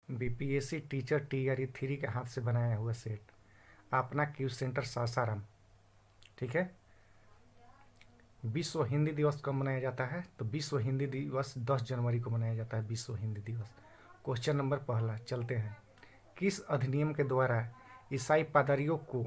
BPSC teacher TRE 3 के हाथ से बनाया हुआ सेट। अपना क्यू सेंटर सासाराम। ठीक है। विश्व हिंदी दिवस कब मनाया जाता है? तो विश्व हिंदी दिवस 10 जनवरी को मनाया जाता है, विश्व हिंदी दिवस। क्वेश्चन नंबर पहला, चलते हैं। किस अधिनियम के द्वारा ईसाई पादरियों को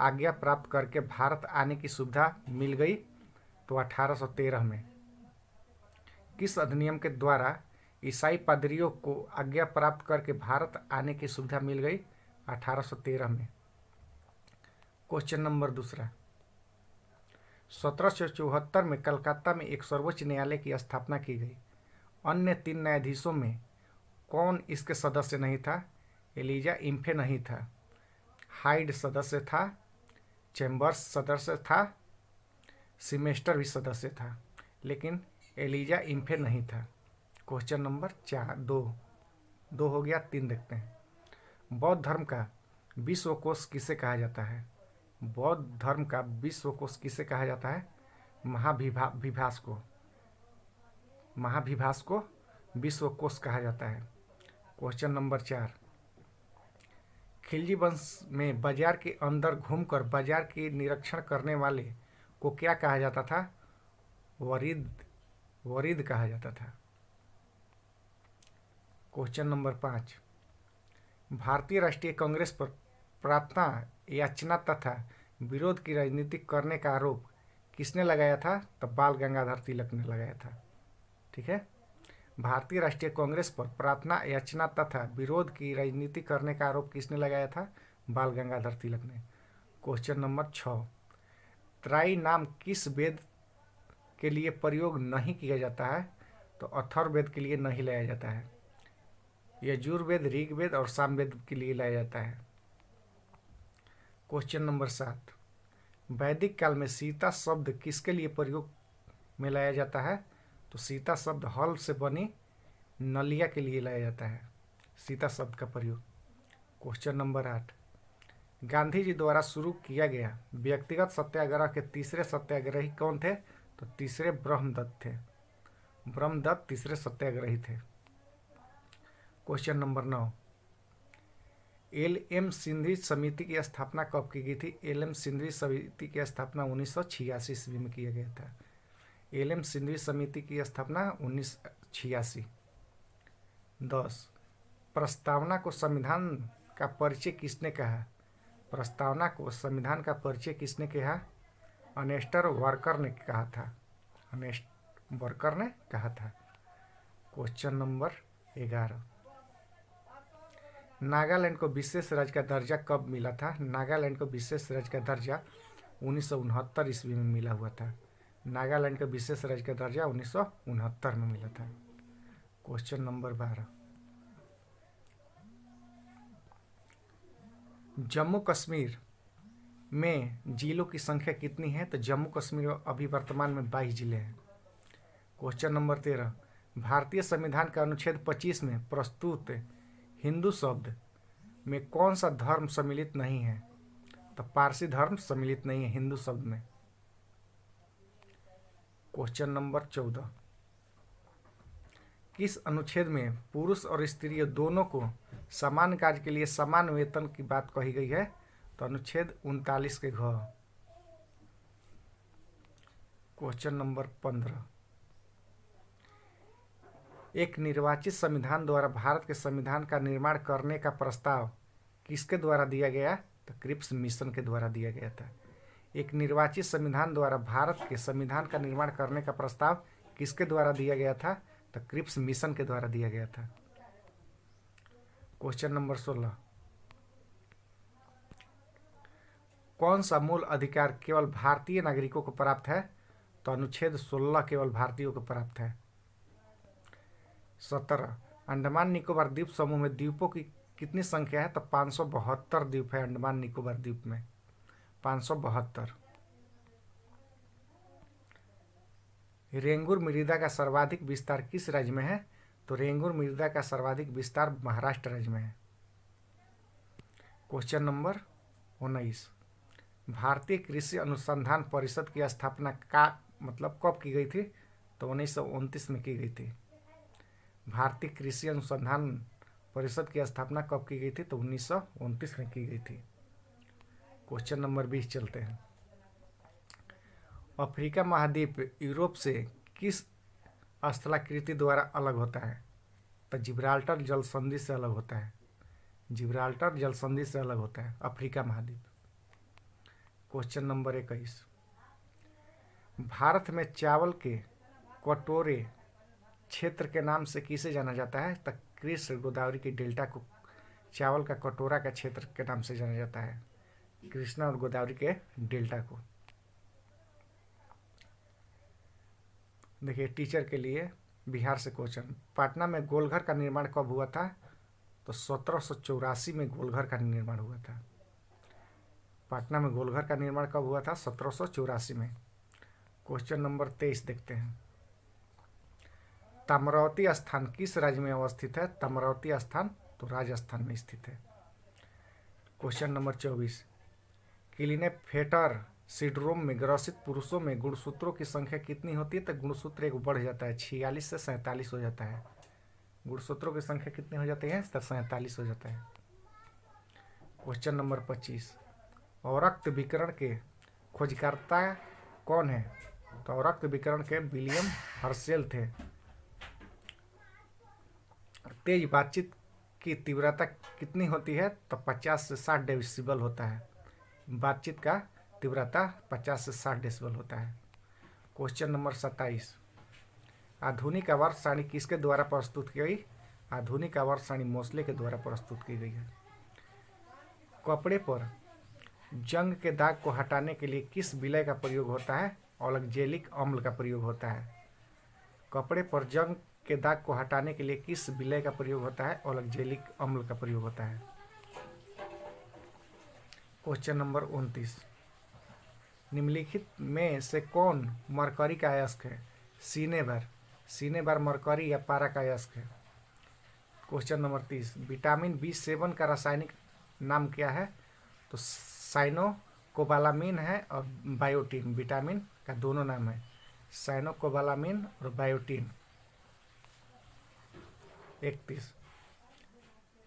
आज्ञा प्राप्त करके भारत आने की सुविधा मिल गई? तो 1813 में। किस अधिनियम के द्वारा ईसाई पादरियों को आज्ञा प्राप्त करके भारत आने की सुविधा मिल गई? 1813 में। क्वेश्चन नंबर दूसरा, 1774 में कलकत्ता में एक सर्वोच्च न्यायालय की स्थापना की गई। अन्य 3 न्यायाधीशों में कौन इसके सदस्य नहीं था? एलिजा इम्फे नहीं था, हाइड सदस्य था, चैम्बर्स सदस्य था, सिमेस्टर भी सदस्य था, लेकिन एलिजा इम्फे नहीं था। क्वेश्चन नंबर 4, दो हो गया, 3 देखते हैं। बौद्ध धर्म का विश्वकोश किसे कहा जाता है? बौद्ध धर्म का विश्वकोश किसे कहा जाता है? महाभिभास को विश्वकोश कहा जाता है। क्वेश्चन नंबर 4, खिलजी वंश में बाजार के अंदर घूमकर बाजार की निरीक्षण करने वाले को क्या कहा जाता था? वरीद कहा जाता था। क्वेश्चन नंबर 5, भारतीय राष्ट्रीय कांग्रेस पर प्रार्थना याचना तथा विरोध की राजनीति करने का आरोप किसने लगाया था? तब बाल गंगाधर तिलक ने लगाया था। ठीक है। भारतीय राष्ट्रीय कांग्रेस पर प्रार्थना याचना तथा विरोध की राजनीति करने का आरोप किसने लगाया था? बाल गंगाधर तिलक ने। क्वेश्चन नंबर 6, त्राई नाम किस वेद के लिए प्रयोग नहीं किया जाता है? तो अथर्ववेद के लिए नहीं लाया जाता है। यजुर्वेद, ऋग्वेद और सामवेद के लिए लाया जाता है। क्वेश्चन नंबर 7, वैदिक काल में सीता शब्द किसके लिए प्रयोग में लाया जाता है? तो सीता शब्द हल से बनी नलिया के लिए लाया जाता है, सीता शब्द का प्रयोग। क्वेश्चन नंबर 8, गांधी जी द्वारा शुरू किया गया व्यक्तिगत सत्याग्रह के तीसरे सत्याग्रही कौन थे? तो तीसरे ब्रह्मदत्त थे। ब्रह्मदत्त तीसरे सत्याग्रही थे। Question number 9, LM. सिंधवी समिति की स्थापना कब की गई थी? एल.एम. सिंधवी समिति की स्थापना 1986 ईस्वी में किया गया था। एल.एम. सिंधवी समिति की स्थापना 1986। 10, प्रस्तावना को संविधान का परिचय किसने कहा? प्रस्तावना को संविधान का परिचय किसने कहा? अर्नेस्ट वर्कर ने कहा था। अर्नेस्ट वर्कर ने कहा था। क्वेश्चन नंबर 11, नागालैंड को विशेष राज्य का दर्जा कब मिला था? नागालैंड को विशेष राज्य का दर्जा 1969 ईस्वी में मिला हुआ था। नागालैंड को विशेष राज्य का दर्जा 1969 में मिला था। क्वेश्चन नंबर 12, जम्मू कश्मीर में जिलों की संख्या कितनी है? तो जम्मू कश्मीर में अभी वर्तमान में 22 जिले हैं। क्वेश्चन नंबर 13, भारतीय संविधान का अनुच्छेद 25 में प्रस्तुत हिंदू शब्द में कौन सा धर्म सम्मिलित नहीं है? तो पारसी धर्म सम्मिलित नहीं है हिंदू शब्द में। क्वेश्चन नंबर 14, किस अनुच्छेद में पुरुष और स्त्री दोनों को समान कार्य के लिए समान वेतन की बात कही गई है? तो अनुच्छेद 39 के घ। क्वेश्चन नंबर 15, एक निर्वाचित संविधान द्वारा भारत के संविधान का निर्माण करने का प्रस्ताव किसके द्वारा दिया गया? तो क्रिप्स मिशन के द्वारा दिया गया था। एक निर्वाचित संविधान द्वारा भारत के संविधान का निर्माण करने का प्रस्ताव किसके द्वारा दिया गया था? तो क्रिप्स मिशन के द्वारा दिया गया था। क्वेश्चन नंबर 16, कौन सा मूल अधिकार केवल भारतीय नागरिकों को प्राप्त है? तो अनुच्छेद 16 केवल भारतीयों को प्राप्त है। 17, अंडमान निकोबार द्वीप समूह में द्वीपों की कितनी संख्या है? तो 572 द्वीप है अंडमान निकोबार द्वीप में, 572। रेंगुर मृदा का सर्वाधिक विस्तार किस राज्य में है? तो रेंगुर मृदा का सर्वाधिक विस्तार महाराष्ट्र राज्य में है। क्वेश्चन नंबर 19, भारतीय कृषि अनुसंधान परिषद की स्थापना का मतलब कब की गई थी? तो 1929 में की गई थी। भारतीय कृषि अनुसंधान परिषद की स्थापना कब की गई थी? तो 1929 में की गई थी। क्वेश्चन नंबर 20 चलते हैं। अफ्रीका महाद्वीप यूरोप से किस स्थलाकृति द्वारा अलग होता है? तो जिब्राल्टर जल संधि से अलग होता है। जिब्राल्टर जल संधि से अलग होता है अफ्रीका महाद्वीप। Question number 21। भारत में चावल के कटोरे क्षेत्र के नाम से किसे जाना जाता है? तो कृष्ण गोदावरी की डेल्टा को चावल का कटोरा का क्षेत्र के नाम से जाना जाता है, कृष्णा और गोदावरी के डेल्टा को। देखिए टीचर के लिए बिहार से क्वेश्चन। पटना में गोलघर का निर्माण कब हुआ था? तो 1784 में गोलघर का निर्माण हुआ था। पटना में गोलघर का निर्माण कब हुआ था? 1784 में। क्वेश्चन नंबर 23 देखते हैं। ताम्रावती स्थान किस राज्य में अवस्थित है? ताम्रावती स्थान तो राजस्थान में स्थित है। Question number 24। क्लिनेफेटर सिंड्रोम में ग्रसित पुरुषों में गुणसूत्रों की संख्या कितनी होती है? तो गुणसूत्र एक बढ़ जाता है, 46 से 47 हो जाता है। गुणसूत्रों की संख्या कितनी हो जाती है? तो 47 हो जाता है। Question number 25। अवरक्त विकिरण के खोजकर्ता कौन है? तो अवरक्त विकिरण के विलियम हर्शेल थे। तेज बातचीत की तीव्रता कितनी होती है? तो 50 से 60 डेसिबल होता है। बातचीत का तीव्रता 50 से 60 डेसिबल होता है। Question number 27। आधुनिक आवर्त सारणी किसके द्वारा प्रस्तुत की गई? आधुनिक आवर्त सारणी मोस्ले के द्वारा प्रस्तुत की गई है। कपड़े पर जंग के दाग को हटाने के लिए किस विलय का प्रयोग होता है? ऑक्जेलिक अम्ल का प्रयोग होता है। कपड़े पर जंग के दाग को हटाने के लिए किस विलय का प्रयोग होता है? ऑक्जेलिक अम्ल का प्रयोग होता है। Question number 29। निम्नलिखित में से कौन मरकरी का अयस्क है? सिनेबर मरकरी या पारा का अयस्क है। Question number 30। विटामिन B7 का रासायनिक नाम क्या है? तो साइनोकोबालामिन है और बायोटीन। विटामिन का दोनों नाम है, साइनोकोबालामिन और बायोटीन। 31।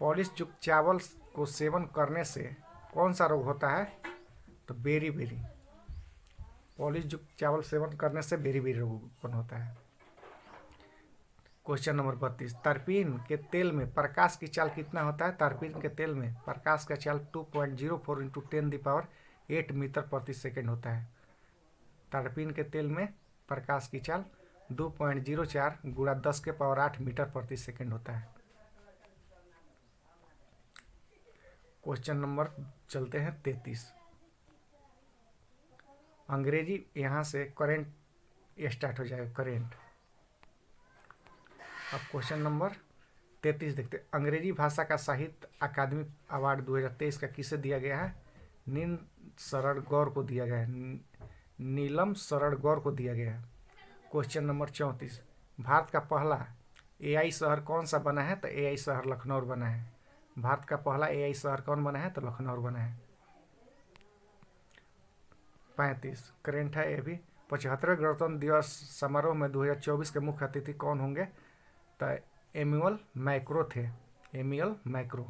पॉलिश युक्त चावल को सेवन करने से कौन सा रोग होता है? तो बेरी। पॉलिश युक्त चावल सेवन करने से बेरी रोग उत्पन्न होता है। Question number 32। तरपीन के तेल में प्रकाश की चाल कितना होता है? तरपीन के तेल में प्रकाश का चाल 2.04 × 10⁸ मीटर प्रति सेकेंड होता है। तरपीन के तेल में प्रकाश की चाल 2.04 × 10⁸ मीटर प्रति सेकेंड होता है। क्वेश्चन नंबर चलते हैं 33। अंग्रेजी यहाँ से करेंट स्टार्ट हो जाएगा, करेंट। अब क्वेश्चन नंबर 33 देखते हैं। अंग्रेजी भाषा का साहित्य अकादमी अवार्ड 2023 का किसे दिया गया है? नीलम शरण गौर को दिया गया है। नीलम शरण गौर को दिया गया है। Question number 34। भारत का पहला AI शहर कौन सा बना है? तो AI शहर लखनऊ बना है। भारत का पहला AI शहर कौन बना है? तो लखनऊ बना है। 35 करेंट है ये भी। 75वें गणतंत्र दिवस समारोह में 2024 के मुख्य अतिथि कौन होंगे? तो एम्यूअल मैक्रो थे, एम्यूअल मैक्रो।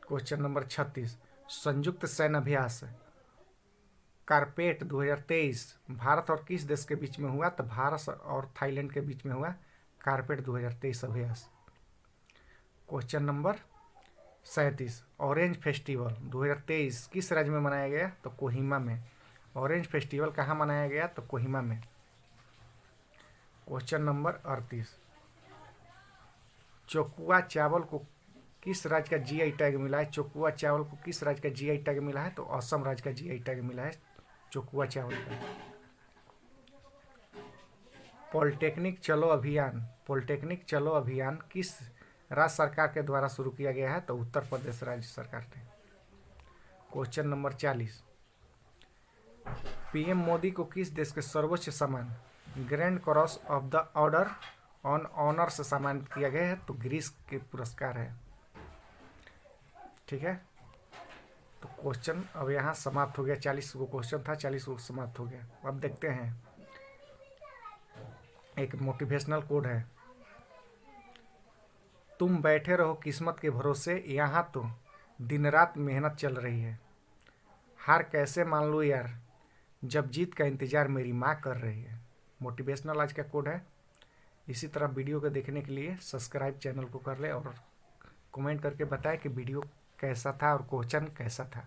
Question number 36। संयुक्त सैन्य अभ्यास कारपेट 2023 भारत और किस देश के बीच में हुआ? तो भारत और थाईलैंड के बीच में हुआ कारपेट 2023 अभ्यास। Question number 37। ऑरेंज फेस्टिवल 2023 किस राज्य में मनाया गया? तो कोहिमा में। ऑरेंज फेस्टिवल कहाँ मनाया गया? तो कोहिमा में। Question number 38। चोकुआ चावल को किस राज्य का GI टैग मिला है? चोकुआ चावल को किस राज्य का GI टैग मिला है? तो असम राज्य का GI टैग मिला है चोकुआ चावल का। पॉलिटेक्निक चलो अभियान किस राज्य सरकार के द्वारा शुरू किया गया है? तो उत्तर प्रदेश राज्य सरकार ने। Question number 40। PM मोदी को किस देश के सर्वोच्च सम्मान grand cross of the order on honour से सम्मानित किया गया है? तो ग्रीस के पुरस्कार है। ठीक है, तो क्वेश्चन अब यहाँ समाप्त हो गया। 40 गो क्वेश्चन था, 40 गो समाप्त हो गया। अब देखते हैं एक मोटिवेशनल कोड है। तुम बैठे रहो किस्मत के भरोसे, यहाँ तो दिन रात मेहनत चल रही है। हार कैसे मान लूँ यार, जब जीत का इंतज़ार मेरी माँ कर रही है। मोटिवेशनल आज का कोड है। इसी तरह वीडियो को देखने के लिए सब्सक्राइब चैनल को कर ले और कमेंट करके बताएं कि वीडियो कैसा था और क्वेश्चन कैसा था।